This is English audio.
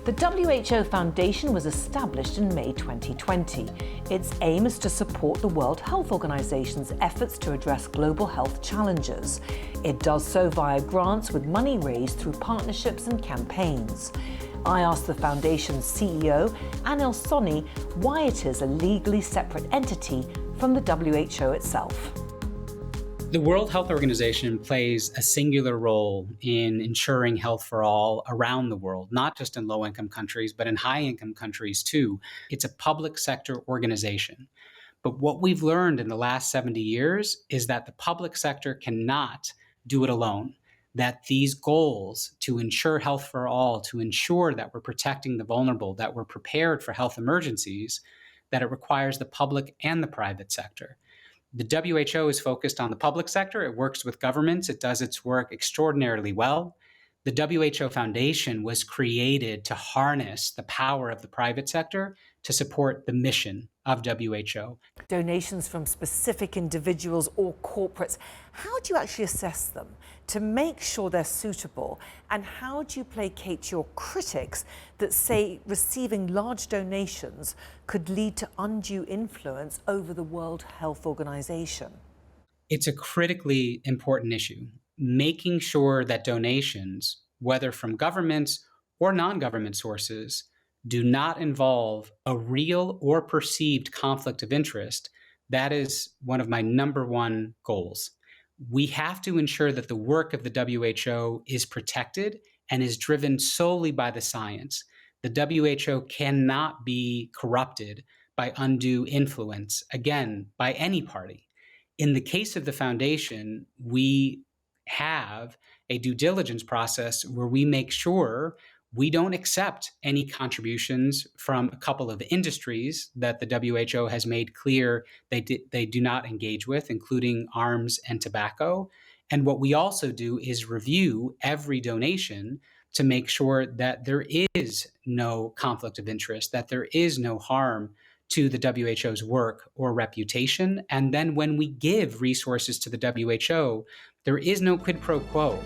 The WHO Foundation was established in May 2020. Its aim is to support the World Health Organization's efforts to address global health challenges. It does so via grants with money raised through partnerships and campaigns. I asked the Foundation's CEO, Anil Soni, why it is a legally separate entity from the WHO itself. The World Health Organization plays a singular role in ensuring health for all around the world, not just in low-income countries, but in high-income countries too. It's a public sector organization. But what we've learned in the last 70 years is that the public sector cannot do it alone, that these goals to ensure health for all, to ensure that we're protecting the vulnerable, that we're prepared for health emergencies, that it requires the public and the private sector. The WHO is focused on the public sector. It works with governments. It does its work extraordinarily well. The WHO Foundation was created to harness the power of the private sector to support the mission of WHO. Donations from specific individuals or corporates, how do you actually assess them to make sure they're suitable? And how do you placate your critics that say receiving large donations could lead to undue influence over the World Health Organization? It's a critically important issue, making sure that donations, whether from governments or non-government sources, do not involve a real or perceived conflict of interest. That is one of my number one goals. We have to ensure that the work of the WHO is protected and is driven solely by the science. The WHO cannot be corrupted by undue influence, again, by any party. In the case of the foundation, we have a due diligence process where we make sure we don't accept any contributions from a couple of industries that the WHO has made clear they do not engage with, including arms and tobacco. And what we also do is review every donation to make sure that there is no conflict of interest, that there is no harm to the WHO's work or reputation. And then when we give resources to the WHO, there is no quid pro quo.